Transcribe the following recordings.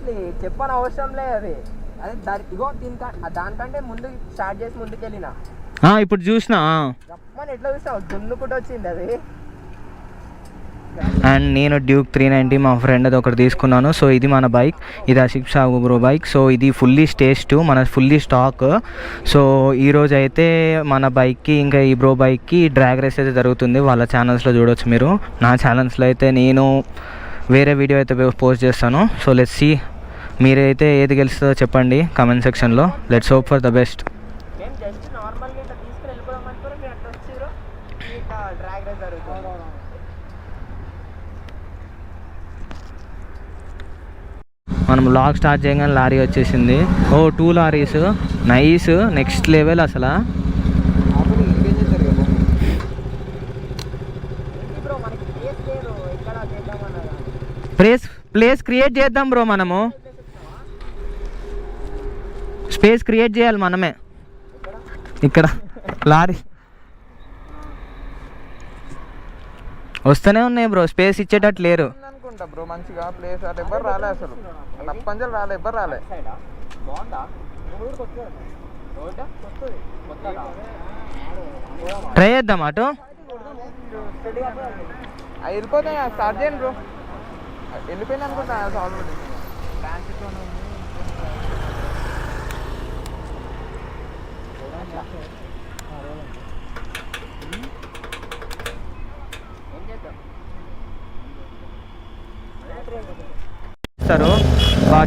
Seriously చెప్పని అవసరం లేదు అది. అది ఇగో దానికంటే ముందు స్టార్ట్ చేసి ముందుకెళ్ళినా ఇప్పుడు చూసినా రమ్మని ఎట్లా చూసావు దున్నుకుంటూ వచ్చింది అది. అండ్ నేను డ్యూక్ 390 మా ఫ్రెండ్ అది ఒకటి తీసుకున్నాను. సో ఇది మన బైక్, ఇది ఆసిఫ్ సాగు బ్రో బైక్. సో ఇది ఫుల్లీ స్టేజ్ 2 మన ఫుల్లీ స్టాక్. సో ఈరోజు అయితే మన బైక్కి ఇంకా ఈ బ్రో బైక్కి డ్రాగ్ రేస్ అయితే జరుగుతుంది. వాళ్ళ ఛానల్స్లో చూడవచ్చు మీరు. నా ఛానల్స్లో అయితే నేను వేరే వీడియో అయితే పోస్ట్ చేస్తాను. సో లెట్స్ సీ, మీరైతే ఏది గెలుస్తుందో చెప్పండి కామెంట్ సెక్షన్లో. Let's hope for the best. మనం లాగ్ స్టార్ట్ చేయగానే లారీ వచ్చేసింది. 2 లారీస్, నైస్, నెక్స్ట్ లెవెల్ అసలు. ప్లేస్ క్రియేట్ చేద్దాం బ్రో, మనము స్పేస్ క్రియేట్ చేయాలి మనమే. ఇక్కడ లారీ వస్తూనే ఉన్నాయి బ్రో, స్పేస్ ఇచ్చేటట్టు లేరు అనుకుంటా బ్రో. మంచిగా ప్లేస్ అటు ఎవ్వరు రాలే, అసలు నప్పంజలు రాలే, ఎవ్వరు రాలే. ట్రై చేద్దాం అటు. వెళ్ళిపోతాయి, స్టార్ట్ చేయండి బ్రో. వెళ్ళిపోయింది అనుకుంటా ఆల్రెడీ.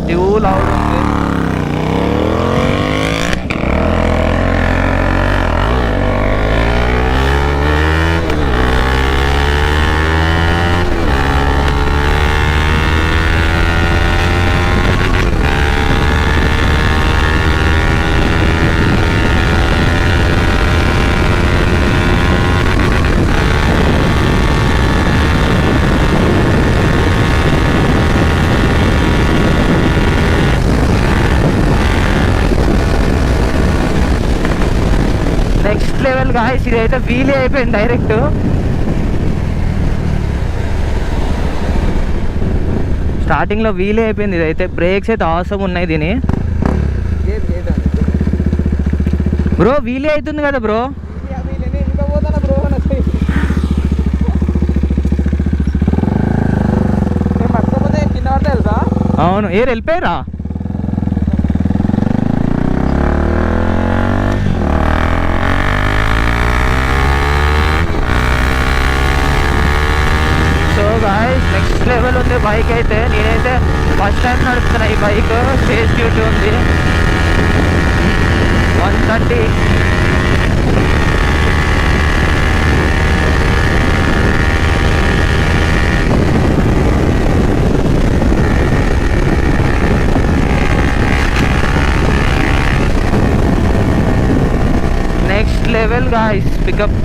డ్యూ లౌడ్ ఉంది. నెక్స్ట్ లెవెల్ గాయ్స్, ఇదైతే వీలీ అయిపోయింది డైరెక్ట్. స్టార్టింగ్లో వీలీ అయిపోయింది. ఇదైతే బ్రేక్స్ అయితే అవసరం ఉన్నాయి దీని. బ్రో వీలీ అవుతుంది కదా బ్రో. అవును, వెళ్ళిపోయారా? నెక్స్ట్ లెవెల్ ఉంది బైక్ అయితే. నేనైతే ఫస్ట్ టైం నడుపుతున్నా ఈ బైక్. స్పేస్ డ్యూటీ ఉంది 130. Next level guys pickup.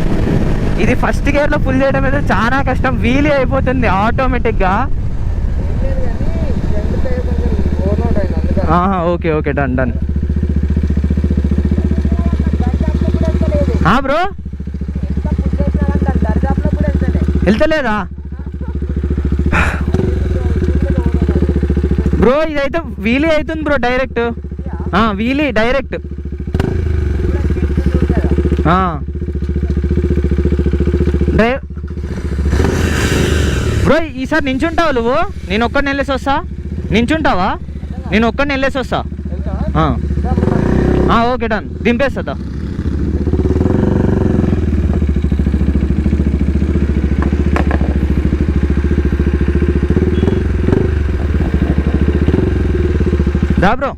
ఇది ఫస్ట్ గేర్లో ఫుల్ చేయడం అయితే చాలా కష్టం, వీలీ అయిపోతుంది ఆటోమేటిక్గా. Okay okay, done done. Bro వెళ్తలేదా బ్రో? ఇదైతే వీలీ అవుతుంది bro direct. Wheelie direct. Drive bro, ఈసారి నించుంటావు నువ్వు? నేను ఒక్కడిని వెళ్ళేసి వస్తా. నించుంటావా? నేను ఒక్కడిని వెళ్ళేసి వస్తా. ఓకే డన్, దింపేస్తా. దా బ్రో.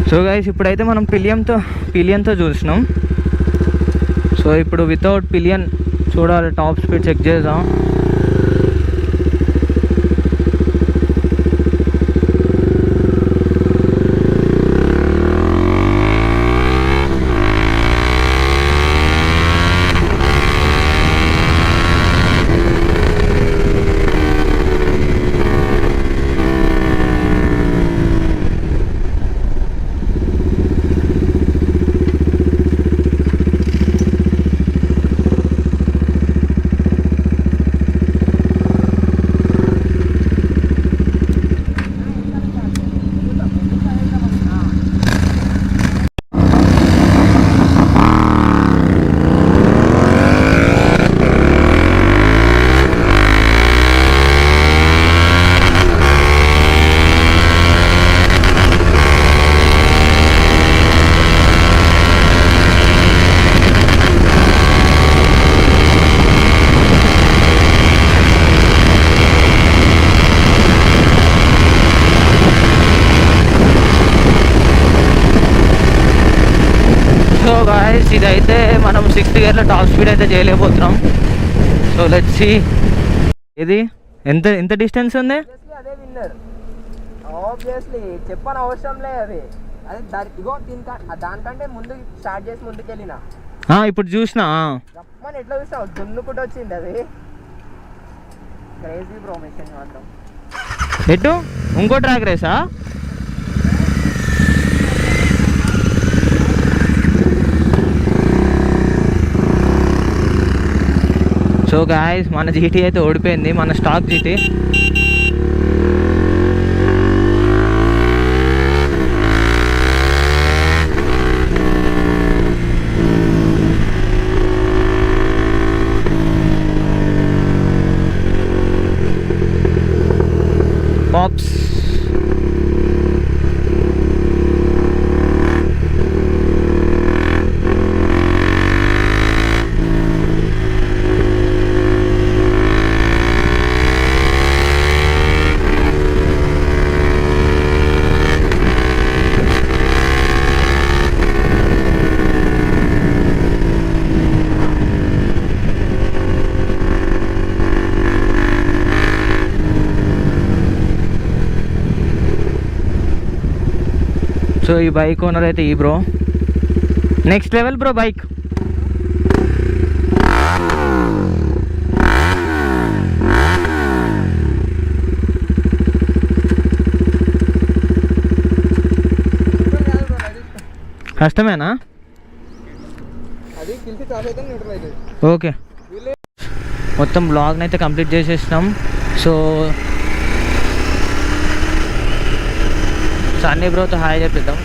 సో గైస్, ఇప్పుడైతే మనం పిలియన్తో చూసినాం. సో ఇప్పుడు వితౌట్ పిలియన్ చూడాలి, టాప్ స్పీడ్ చెక్ చేద్దాం. గేర్లో టాప్ స్పీడ్ అయితే చేయలేకపోతున్నాం. సో లెట్స్ సీ ఇది ఎంత డిస్టెన్స్ ఉంది. ఆబ్వియస్లీ అదే విన్నర్, ఆబ్వియస్లీ చెప్పని అవసరం లేదు అది. అదే ఇగో దానికంటే ముందు స్టార్ట్ చేసి ముందుకు వెళ్ళిన ఇప్పుడు చూసినా రమ్మని ఎట్లా చూసావు, దున్నుకుంటూ వచ్చింది అది. క్రేజీ బ్రో మిషన్ మాత్రం. ఎటు ఇంకో ట్రాక్ రేసా? సో గాయస్ మన జీటీ అయితే ఓడిపోయింది, మన స్టాక్ జీటీ. పాప్స్ సో ఈ బైక్ ఓనర్ అయితే ఈ bro next level bro bike. కష్టమేనా? అది కిల్సి క్రాస్ అయితే న్యూట్రల్ అవుతుంది. ఓకే మొత్తం బ్లాగ్ని అయితే కంప్లీట్ చేసేసినాం. సో సన్నీ బ్రోతో హాయ్ చెప్పిద్దాం.